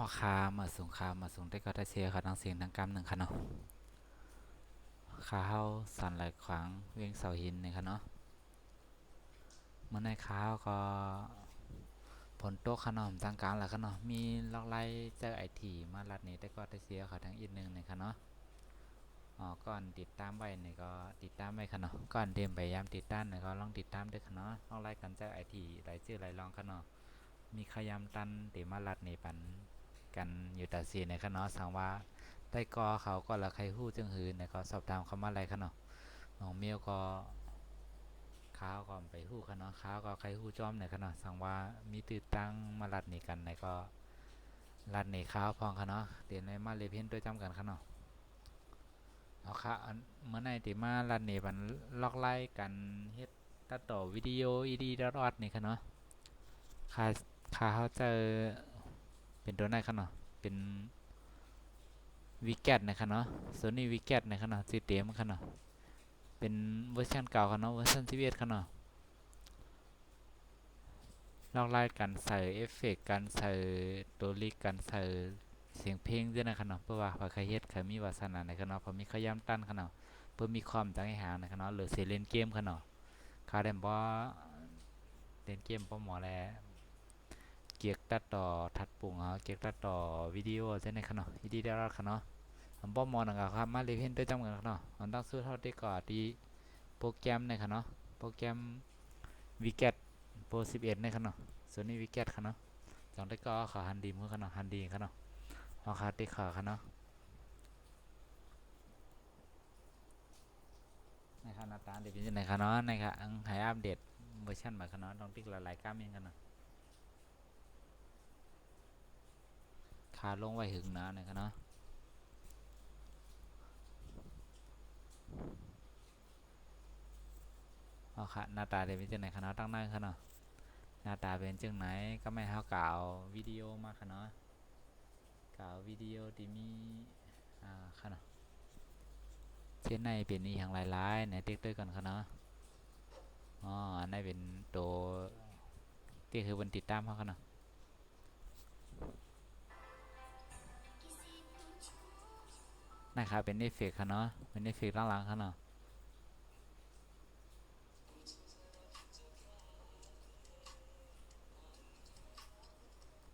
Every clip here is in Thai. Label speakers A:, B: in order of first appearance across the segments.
A: อคามาสูงคามาสูงได้ก็ได้เชียร์ค่ะทั้งเสียงทั้งกำหนึ่งค่ะเนาะขาเฮาสั่นไหลขวางเวียงเสาหินนี่ค่ะเนาะเมื่อในขาก็ผลตกค่ะเนาะทางการแหละค่ะเนาะมีล็อกไล่เจอไอทีมาลัดนี้ได้ก็ได้เชียร์ค่ะทั้งอีกหนึ่งนี่ค่ะเนาะก่อนติดตามไว้นี่ก็ติดตามไว้ค่ะเนาะก่อนเตรียมพยายามติดตามนี่ก็ลองติดตามด้วยค่ะเนาะลองไล่กันเจอไอทีหลายชื่อหลายลองค่ะเนาะมีขยำตันติมาลัดนี่ปันกันอยู่แต่สีในค่ะเนาะสังว่าได้กอเขาก็ละใครหู้จึงหืนในก็สอบถามเขามาอะไรค่ะเนาะน้องเมียวก็ข้าวก็ไปหู้ค่ะเนาะข้าวก็ใครหู้จอมในค่ะเนาะสังว่ามีตื่นตั้งมาลัดนี่กันในก็ลัดนี่ข้าวพองค่ะเนาะเดี๋ยวในมาเลเพียนตัวจำกันค่ะเนาะเอาค่ะเมื่อไหร่ที่มาลัดนี่มันลอกไล่กันเฮ็ดตัดต่อวิดีโออีดีดอดนี่ค่ะเนาะค่าค่าเขาเจอเป็นตัวไหนค่ะเนาะเป็นวิกเก็ตนะครับเนาะโซนี่วิกเก็ตนะครับเนาะสีเต็มครับเนาะเป็นเวอร์ชันเก่าครับเนาะเวอร์ชัน11ครับเนาะลอกไล่กันใส่เอฟเฟกต์กันใส่ตัวลิกกันใส่เสียงเพลงด้วยนะครับเนาะเพราะว่าพอใครเฮ็ดใครมีวาสนานะครับเนาะพอมีขย้ำตั้นครับเนาะเพื่อมีความตั้งให้หานะครับเนาะหรือเสียเล่นเกมครับเนาะคาเดมบอเล่นเกมป้อหมอแลเกียกตัดต่อทัดปุ่งเกียกตัดต่อวิดีโอใช่ไหมครับเนาะวิดีโอครับเนาะผมป้อมอนะครับมาเรียนด้วยจำกันเนาะมันต้องสู้เท่าที่ก่อนที่โปรแกรมนะครับเนาะโปรแกรมวิกเก็ตโปร11นะครับเนาะส่วนนี้วิกเก็ตครับเนาะจังได้ก็ขาฮันดีมือครับเนาะฮันดีครับเนาะเอาขาติขาครับเนาะในขณะตาเดี๋ยวเป็นในครับเนาะในค่ะให้อัปเดตเวอร์ชันใหม่ครับเนาะต้องติ๊กหลายๆกล้ามเองกันเนาะขาลงไว้หึงนะนะครับเนาะเอาค่ะหน้าตาเดี๋ยวเป็นในครับเนาะตั้งหน้าครับเนาะหน้าตาเป็นจังไหนก็ไม่เท่าเก่าวิดีโอมาครับเนาะเก่าวิดีโอที่มีครับเนาะเช่นในเป็นนี้อย่างหลายๆในติ๊กด้วยกันครับเนาะอันนี้เป็นตัวที่คือบนติดตามเขาครับเนาะนะครับเป็นเอฟเฟกต์ครับเนาะเป็นเอฟเฟกต์ล่างๆครับเนาะ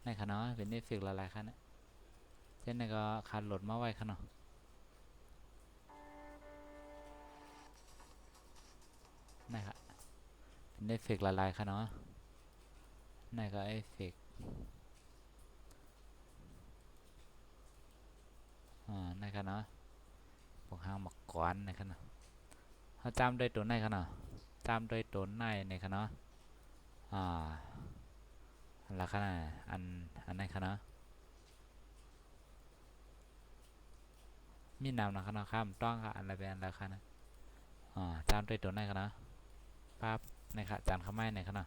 A: นะครับเนาะเป็นเอฟเฟกต์หลายๆครับนะเช่นนี้ก็คัดโหลดมาไว้ครับเนาะนะครับเป็นเอฟเฟกต์หลายๆครับเนาะนี่ก็เอฟเฟกต์นะครับเนาะพวกห้างมักกวนนะครับเนาะเขาจำโดยตัวไหนครับเนาะจำโดยตัวไหนนะครับเนาะอ่าแล้วครับนะอันไหนครับเนาะมีนามนะครับเนาะข้ามต้องครับอันละเป็นอันละครับนะจำโดยตัวไหนครับเนาะภาพนะครับจานเข้าไม้ไหนครับเนาะ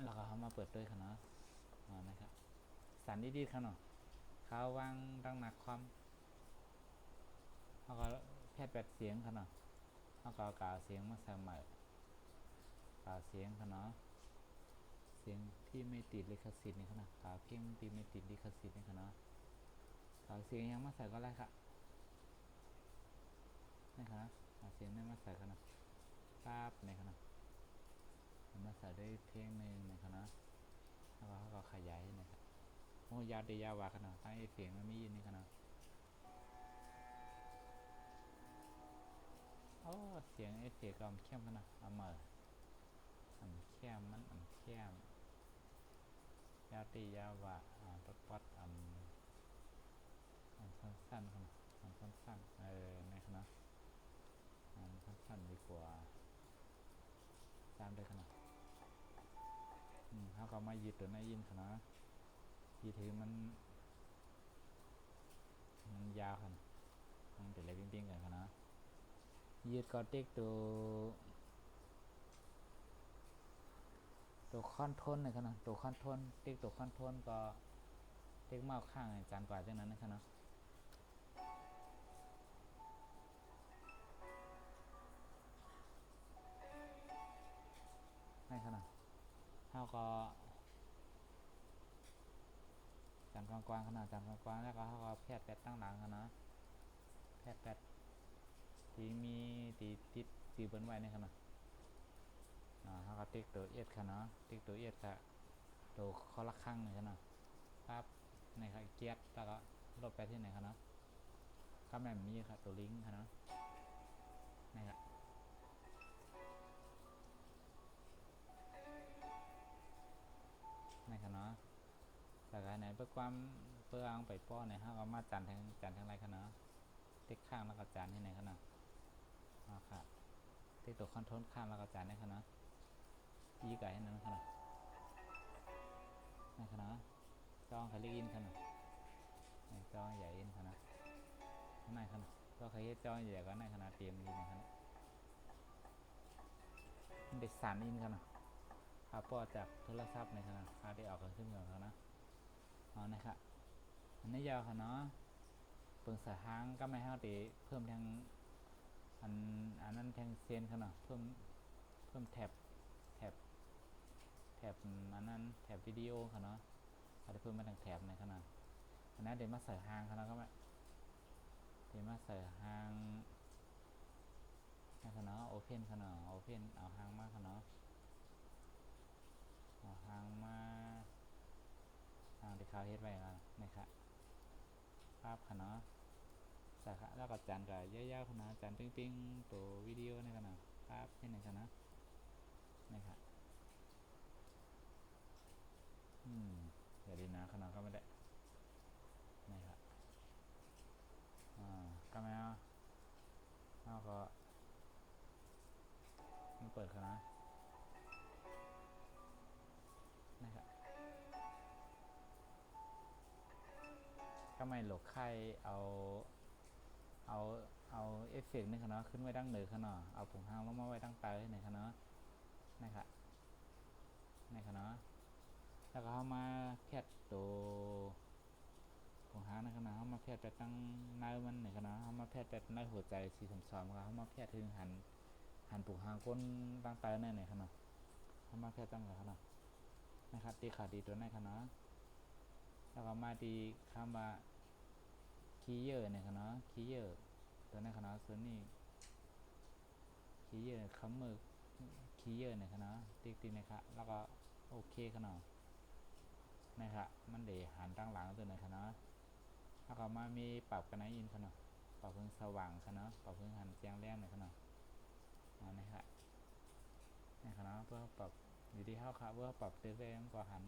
A: แล้วก็เขามาเปิดด้วยครับเนาะนะครับสันดีๆครับเนาะเขาวางตั้งหนักความเขาก็แพทย์แบบเสียงครับเนาะเขาก็กล่าวเสียงมาใส่ใหม่กล่าวเสียงครับเนาะเสียงที่ไม่ติดลิขสิทธิ์นี่ครับเนาะกล่าวเพลงที่ไม่ติดลิขสิทธิ์นี่ครับเนาะกล่าวเสียงยังมาใส่ก็ได้ครับนี่ครับกล่าวเสียงไม่มาใส่ครับเนาะปั๊บนี่ครับเนาะมาใส่ด้วยเพลงหนึ่งนะครับเนาะแล้วเขาก็ขยายนะครับโอ้ยาวดียาวว่าครับเนาะทั้งเสียงมันมีอยู่นี่ครับเนาะโอ้เสียงเอฟเฟกต์ก็เข้มขนาดเอามาเข้มมันเข้มยาวตียาวว่าปัดสั้นๆขนาดสั้นๆนี่ขนาดสั้นๆดีกว่าตามด้วยขนาดเขาก็มายืดตัวในยินขนาดยืดถือมันยาวขนาดมันเป็นอะไรปิ้งๆกันขนาดยืดก็ติ๊กตัวคอนโทนเลยขนาดตัวคอนโทนติ๊กตัวคอนโทนก็ติ๊กเมาส์ข้างจานกว่าจากนั้นนะครับเนาะให้ขนาดเขาก็จ กว้างๆขนาดจานกว้างๆแล้วก็เขาก็แพทย์แปดตั้งหลังกันนะแพทย์แปดที่มีตีติดตีเบิ้ลไว้ในขนาดเขาก็ติ๊กตัวเอ็ดค่ะเนาะติ๊กตัวเอ็ดค่ะตัวข้อละข้างเลยค่ะเนาะปั๊บในค่ะเกียร์แล้วก็ลดไปที่ไหนค่ะเนาะก็แม่มีค่ะตัวลิงก์ค่ะเนาะนี่ค่ะนี่ค่ะเนาะแต่การไหนเพื่อความเพื่อเอาไปป้อนเนี่ยฮะก็มาจันทางไรค่ะเนาะติ๊กข้างแล้วก็จานที่ไหนค่ะเนาะค่ะติ๊กตัวคอนโทรลข้างแล้วก็จานนี่ค่ะเนาะยี่ไก่ให้นั้นค่ะเนาะนี่ค่ะเนาะจองค่ะเรียกอินค่ะเนาะจองใหญ่อินค่ะเนาะนั่นค่ะเนาะก็ใครจองใหญ่ก็นั่นค่ะเนาะเตรียมดีนะคะเด็กสารอินค่ะเนาะป้อจากโทรศัพท์ในขณะได้ออกกันขึ้นก่อนแล้วนะนะครับอันนี้ยาวค่ะเนาะเปิงสายหางก็ไม่ให้ตีเพิ่มทางอันนั้นทางเซนค่ะเนาะเพิ่มแถบอันนั้นแถบวิดีโอค่ะเนาะอาจจะเพิ่มมาทางแถบในขณะอันนั้นเดี๋ยวมาใส่หางค่ะเนาะก็ไม่เดี๋ยวมาใส่หางค่ะเนาะโอเพนค่ะเนาะโอเพนเอาหางมาค่ะเนาะเอาหางมาทางที่เขาเฮ็ดไว้นะครับภาพค่ะเนาะสาขาแล้วก็จานกับยาวๆค่ะนะจานปิ้งๆตัววิดีโอนี่ค่ะนะภาพที่ไหนค่ะนะนะครับเดี๋ยวดีนะค่ะนะก็ไม่ได้นะครับก็ไม่เอาก็มันเปิดค่ะนะนะครับก็ไม่หลกไข่เอาเอาเอฟเฟกต์นี่ค่ะเนาะขึ้นไว้ดั้งเหนือค่ะเนาะเอาผงหางลงมาไว้ดั้งใต้ให้ไหนค่ะเนาะนะครับนี่ค่ะเนาะแล้วก็เอามาแพทตัวผงหางนะครับเอามาแพทย์ไปตั้งในมันไหนครับเอามาแพทย์ไปในหัวใจสีสมสอมครับเอามาแพทย์ถึงหันผงหางก้นตั้งใต้นั่นไหนครับเอามาแพทย์ตั้งไหนครับนะครับตีขาดีตัวไหนครับแล้วก็มาดีคำว่าคีเยอร์เนี่ยครับคีเยอร์ตัวนี้ครับส่วนนี้คีเยอร์คำมือคีเยอร์เนี่ยครับติ๊กนะครับแล้วก็โอเคครับนะครับมันเดี๋ยวหันตั้งหลังตัวไหนครับแล้วก็มามีปรับกันนะอินครับปรับเพิ่งสว่างครับปรับเพิ่งหันแจ้งแรงหน่อยครับนะครับนะครับเพื่อปรับอยู่ที่เขาครับเพื่อปรับเตือนแรงกว่าหัน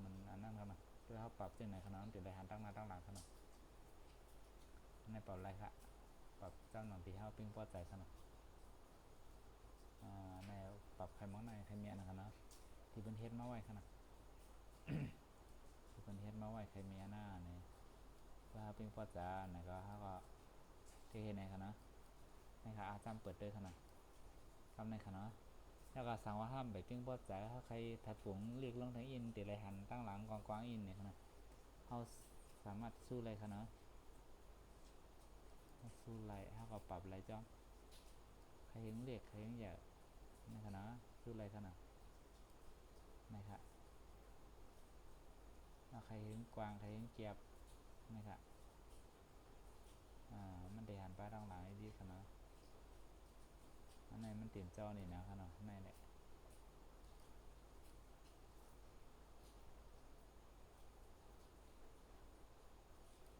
A: มันอันนั้นครับเพื่อเขาปรับเจ้าไหนครับติดเลยหันตั้งหน้าตั้งหลังครับในปรับอะไรครับปรับเจ้าหนังที่เขาปิ้งพอใจครับในปรับไขมันในไขเมียนะครับที่เป็นเทสมาไว้ครับที่เป็นเทสมาไว้ไขเมียหน้าเนี่ยเพื่อปิ้งพอใจนะก็เขาก็ที่เห็นไหนครับนะครับอาจารย์เปิดด้วยครับคำในค่ะแล้วก็สั่งว่าห้ามไปปิ้งพอใจถ้าใครถัดผงเรียกลงทางอินติดเลยหันตั้งหลังกว้างอินเนี่ยครับเขาสามารถสู้เลยครับสู้ไรเขาก็ปรับไรจ้องใครเห็นเรียกใครเห็นอยากนะครับสู้ไรครับนะครับแล้วใครเห็นกวางใครเห็นเกียบนะครับมันได้หันไปตั้งหลังดีครับอันไหนมันเต็มจอนี่นะครับในแหละ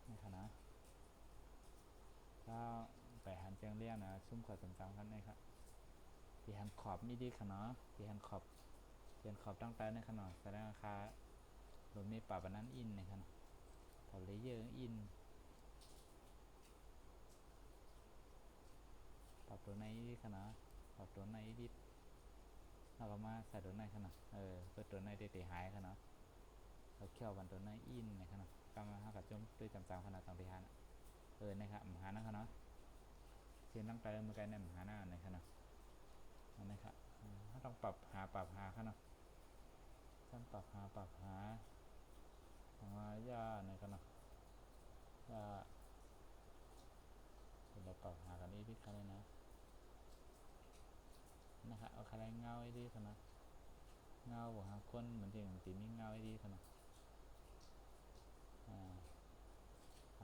A: นี่ครับก็ไปหันเจียงเลี้ยงนะซุ่มขอดจำกันนะครับที่หันขอบมีดีค่ะที่หันขอบตั้งแต่ในขนาดแสดงราคาโดยมีปรับอันนั้นอินนะครับปรับเลเยอร์อินปรับตัวในดีค่ะปรับตัวในดิเราก็มาใส่ตัวในค่ะเปิดตัวในเตะหายค่ะเราเขี่ยวบันตัวในอินนะครับก็มาหากับจมด้วยจำๆขนาดต่างที่หันนะครับหานะครับเสียงตั้งแต่เมื่อกี้เนี่ยหาหน้านะครับนะครับถ้าต้องปรับหาค่ะท่านปรับหาว่าย่านะครับย่าเราปรับหากันอีกทีกันเลยนะครับเอาอะไรเงาไอ้ดีค่ะเงาบอกหาคนเหมือนจริงตีมีเงาไอ้ดีค่ะ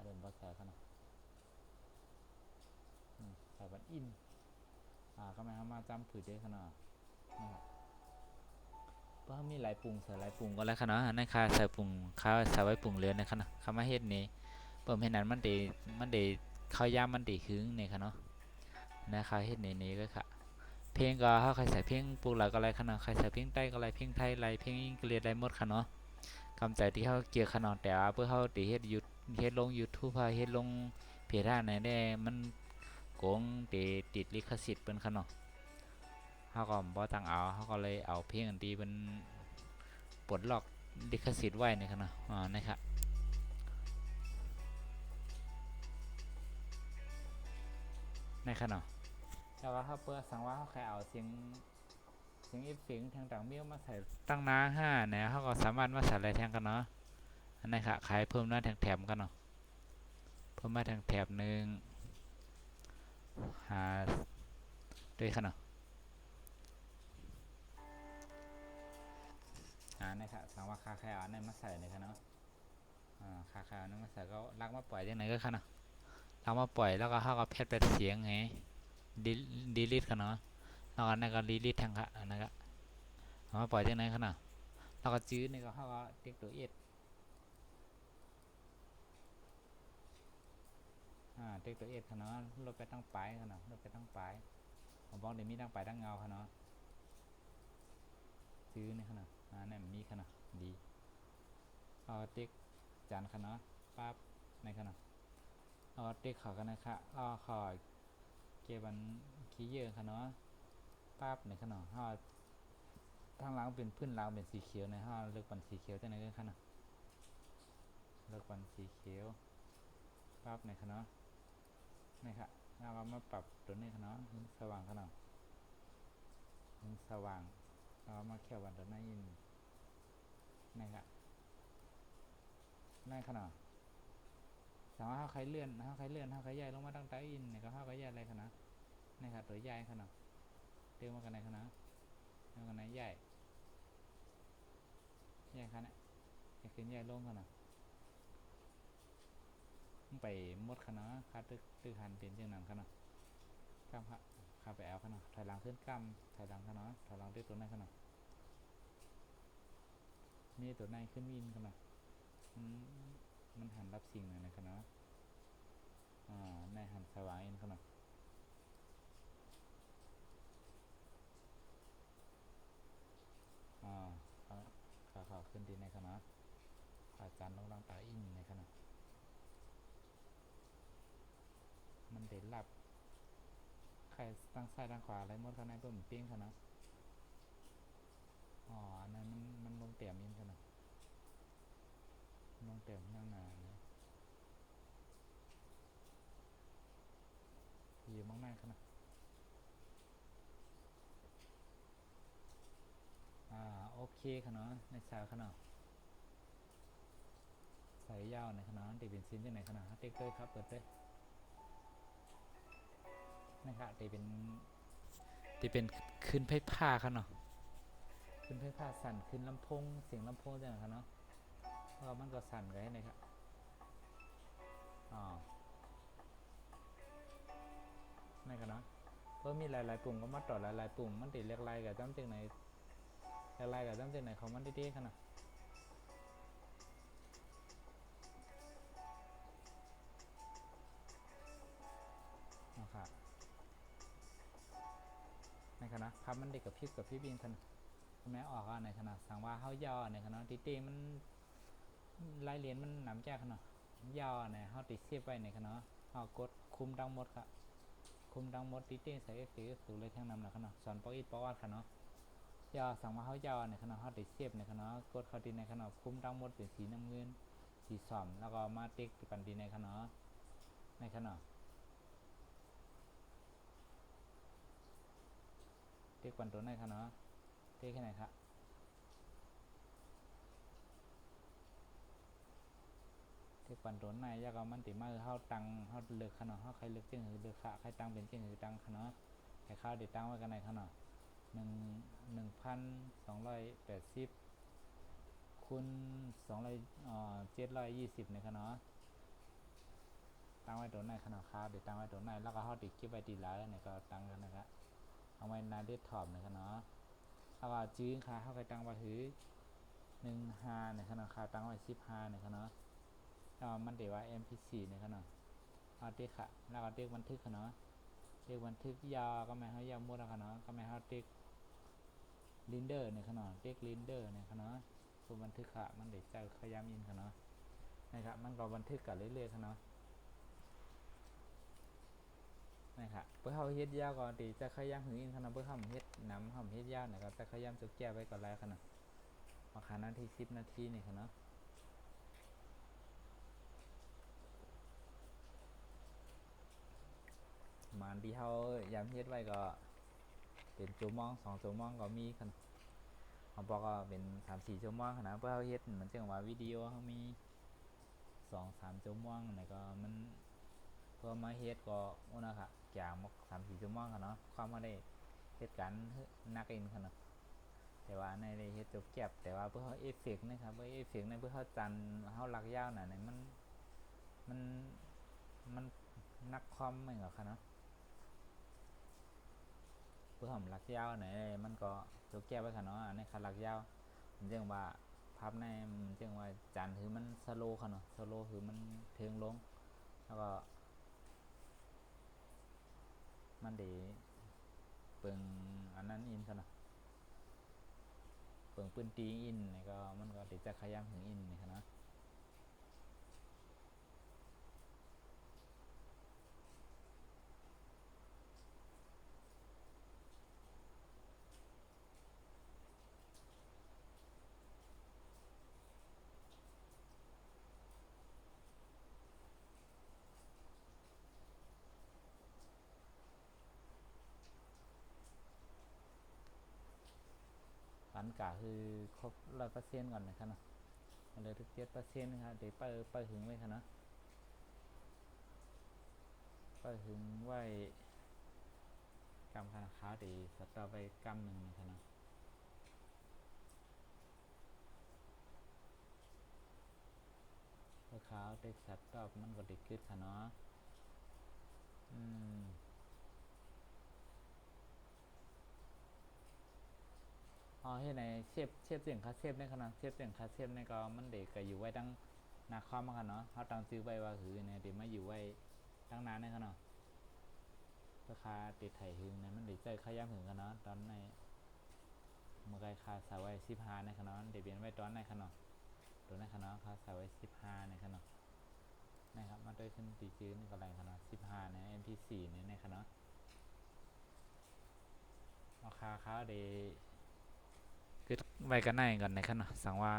A: เดินบ่ใส่ขนาดใส่บันอินก็หมายความว่าจำผืดได้ขนาดนะครับเพราะมีหลายปรุงใส่หลายปรุงก็แล้วขนาดนั่นค่ะใส่ปรุงข้าวใส่ไว้ปรุงเรือนในขนาดคำว่าเฮ็ดนี้เพิ่มให้นั้นมันได้ข้าวย่ำมันได้คึ้งในขนาดนะคะเฮ็ดนี้ก็ค่ะเพลงก็เขาใครใส่เพลงปลูกหลักอะไรขนาดใครใส่เพลงใต้ก็อะไรเพลงไทยอะไรเพลงอังกฤษอะไรหมดค่ะเนาะคำใจที่เขาเกี่ยวขนาดแต่เพื่อเขาติเฮ็ดลง YouTube เฮ็ดลงเพจไหนได้มันโกงติดลิขสิทธิ์เป็นขนาดเขาก็บ่ตั้งเอาเขาก็เลยเอาเพลงอันที่เป็นปลดล็อกลิขสิทธิ์ไว้ในขนาดนะครับในขนาดแล้วก็เขาเปิดสั่งว่าเขาแค่เอาเสียงเอฟเฟกต์ทางต่างเมียวมาใส่ตั้งน้า5เนี่ยเขาก็สามารถมาใส่อะไรแทนกันเนาะอันนี้ค่ะขายเพิ่มหน้าแถบกันเนาะเพิ่มมาแถบหนึ่งหาด้วยขนาดนะครับสั่งว่าคาแคร์อันนี้มาใส่ในขนาดคาแคร์อันนี้มาใส่ก็ลักมาปล่อยยังไงก็ขนาดลักมาปล่อยแล้วก็เขาก็เพชรเป็นเสียงไงดีลิทขนาดแล้วก็นั่นก็ดีลิททางค่ะนะครับเอามาปล่อยยังไงขนาดแล้วก็จื้อนี่ก็เขาก็เด็กตัวเอ็ดเด็กตัวเอ็ดขนาดรถไปตั้งปลายขนาดรถไปตั้งปลายผมบอกเดี๋ยวมีตั้งปลายตั้งเงาขนาดจื้อนี่ขนาดนั่นมีขนาดดีเอาเด็กจานขนาดปั๊บในขนาดเอาเด็กขอกันนะคะเอาขอเก็บมันขี้เยอะขนาดปั๊บในขนาดห่อทางหลังเป็นพื้นหลังเป็นสีเขียวในห่อเลือกปันสีเขียวจะไหนกันขนาดเลือกปันสีเขียวปั๊บในขนาดนี่ค่ะเรามาปรับตัวนี้ขนาดสว่างขนาดสว่างเรามาเขี่ยววันตัวนี้นี่ค่ะนี่ขนาดสามารถเขาใครเลื่อนเขาใครย้ายลงมาตั้งใต้อินเนี่ยก็เขาใครย้ายอะไรขนาดนี่ค่ะตัวย้ายขนาดเติมมากันไหนขนาดมากันไหนย้ายขนาดขึ้นย้ายลงขนาดไปหมดขนาดค่าตึกหันเป็นจังนั้นขนาดกำข้าไปเอาขนาดถอยหลังขึ้นกำถอยหลังขนาดถอยหลังด้วยตัวนั้นขนาดนี่ตัวนั้นขึ้นวินขนาดมันหันรับสิ่งเลยนะขนาดในหันสว่างเองขนาดขาขึ้นดีในขนาดขาจานลงล่างตาอินในขนาดมันเด็ดลับใครตั้งซ้ายตั้งขวาอะไรหมดขนาดเพิ่มเปี้ยงขนาดอันนั้นมันลงเตี่ยมอินขนาดลงเตี่ยมหน้างานนะอยู่มองหน้าขนาดโอเคขนาดในสาวขนาดใส่ยาวในขนาดตีเป็นซินที่ไหนขนาดเต็กเตอร์ครับเปิดเลยนะครับตีเป็นขึ้นไพ่ผ้าขนาดขึ้นไพ่ผ้าสั่นขึ้นลำโพงเสียงลำโพงจังขนาดเพราะมันก็สั่นไว้นะครับในขนาดก็มีหลายๆปุ่มก็มาต่อหลายๆปุ่มมันติดเรียกไล่กับจำจึงไหนอะไรกับตั้งแต่ไหนของมันดีๆขนาดนะครับในขณะพับมันเด็กกับพี่บินขนาดแม้ออกในขณะสั่งว่าเขาย่อในขณะตีมันลายเหรียญมันหนำแจ้ขนาดย่อในเขาติดเสียบไว้ในขณะเขากดคุมดังหมดครับคุมดังหมดตีใส่เอฟเฟกต์สูงเลยทั้งนำนะขนาดสอนปอกอีปอกอัดขนาดย่อสั่งว่าเขาย่อในขณะเขาติดเสียบในขณะกดเขาตีในขณะคุมดังหมดเป็นสีน้ำเงินสีส้มแล้วก็มาติ๊กปันดีในขณะเติ๊กปันตัวในขณะเติ๊กแค่ไหนครับเติ๊กปันตัวในยากเอามันติมาเขาตังเขาเลือกขณะเขาใครเลือกเจ้าหือเลือกขาใครตังเป็นเจ้าหือตังขณะใครข้าวติดตั้งไว้กันในขณะ1,280คูณ720ในขณะ ตั้งไว้ตัวไหนขนาดคาเดี๋ยวตั้งไว้ตัวไหนแล้วก็เขาติดคลิปไว้ตีแล้วเนี่ยก็ตั้งกันนะครับเอาไว้ในเดสก์ท็อปเนี่ยครับเนาะแล้วก็จื้อค่าเขาไปตั้งไว้ถือ15เนี่ยขนาดคาตั้งไว้15เนี่ยครับเนาะแล้วมันเดี๋ยวว่า mp4 เนี่ยครับเนาะเอาเด็กค่ะแล้วก็เด็กบันทึกครับเนาะเด็กบันทึกยาวก็ไม่ให้ยาวมุดนะครับเนาะก็ไม่ให้เด็กลินเดอร์เนี่ยครับเนาะเด็กลินเดอร์เนี่ยครับเนาะตัวบันทึกค่ะมันเดี๋ยวจะขยำอินครับเนาะนะครับมันก็บันทึกกันเรื่อยๆครับเนาะนะครับเพื่อเขาเฮ็ดยาวก่อนตีจะขยำหืออินขนาดเพื่อเขาเฮ็ดน้ำเขาเฮ็ดยาวเนี่ยก็จะขยำจุกแก้ไว้ก่อนแล้วขนาดราคานาที10 นาทีนี่ครับเนาะมันที่เขายำเฮ็ดไว้ก็เป็นชั่วโมง2 ชั่วโมงก็มีขนาดเขาบอกก็เป็น3-4 ชั่วโมงขนาดเพื่อเขาเฮ็ดมันจึงว่าวิดีโอเขามี2-3 ชั่วโมงเนี่ยก็มันเพื่อมาเฮ็ดก็อุ่นนะครับอย่างมก3-4 ชั่วโมงครับเนาะความมาได้เฮ็ดกันนักเองครับเนาะแต่ว่าในเฮ็ดจบแก็บแต่ว่าเพื่อเขาเอฟเฟกต์นะครับเพื่อเอฟเฟกต์ในเพื่อเขาจันเขาหลักยาวน่ะในมันมันนักความไม่เหรอครับเนาะเพื่อผมหลักยาวไหนมันก็จบแก้ไว้ค่ะเนาะในคันหลักยาวมันจึงว่าภาพในมันจึงว่าจานคือมันสโลค่ะเนาะสโลคือมันเทิงลงแล้วก็มันดีเปิงอันนั้นอินค่ะเนาะเปิงปืนตีอินนี่ก็มันก็ติดจะขยำถึงอินนี่ค่ะเนาะปันกะคือครบ100%ก่อนนะครับเนาะเลยทุก7%นะครับเดี๋ยวไปถึงไว้ค่ะเนาะไปถึงไว้กำขนาดขาดีสตาร์ไปกำหนึ่งค่ะเนาะราคาได้สัตว์ตอบมันก็ติดขึ้นค่ะเนาะอืมอ๋อเฮ็ดในเชฟเสียงคาเชฟในขนาดเชฟเสียงคาเชฟในก็มันเด็กก็อยู่ไว้ตั้งนาคอมค่ะเนาะเขาตั้งซื้อไว้ว่าคือเนี่ยเดี๋ยวมาอยู่ไว้ตั้งนานในขนาดราคาติดไถ่หึงเนี่ยมันเด็กใจขย้ำหึงกันเนาะตอนในเมื่อไกคาสาวไว้15ในขนาดเดี๋ยวเปลี่ยนไว้ตอนในขนาดตัวในขนาดคาสาวไว้15ในขนาดนะครับมาด้วยขึ้นตีจื้อนี่ก็ไรขนาด15ใน MP4 เนี่ยในขนาดราคาเขาเดคือไว้กันในก่อนในขนาดสั่งว่า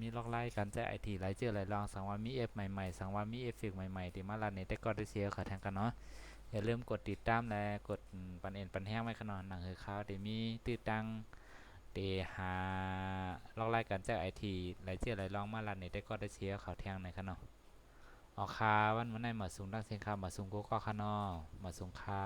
A: มีล็อกไล่กันแจ้ไอทีไลเจอร์ไรลองสั่งว่ามีเอฟใหม่ๆสั่งว่ามีเอฟเฟกใหม่ๆที่มาลัดในแต่ก็ได้เสียขาแทงกันเนาะอย่าลืมกดติดตามและกดปันเอ็นปันแห้งไว้ขนาดหนังเฮอเขาเดี๋ยวมีตื้อตังเดหาล็อกไล่กันแจ้ไอทีไลเจอร์ไรลองมาลัดในแต่ก็ได้เสียขาแทงในขนาดออกคาวันมันได้มาสูงดังเสียงคามาสูงก็ขานอมาสูงคา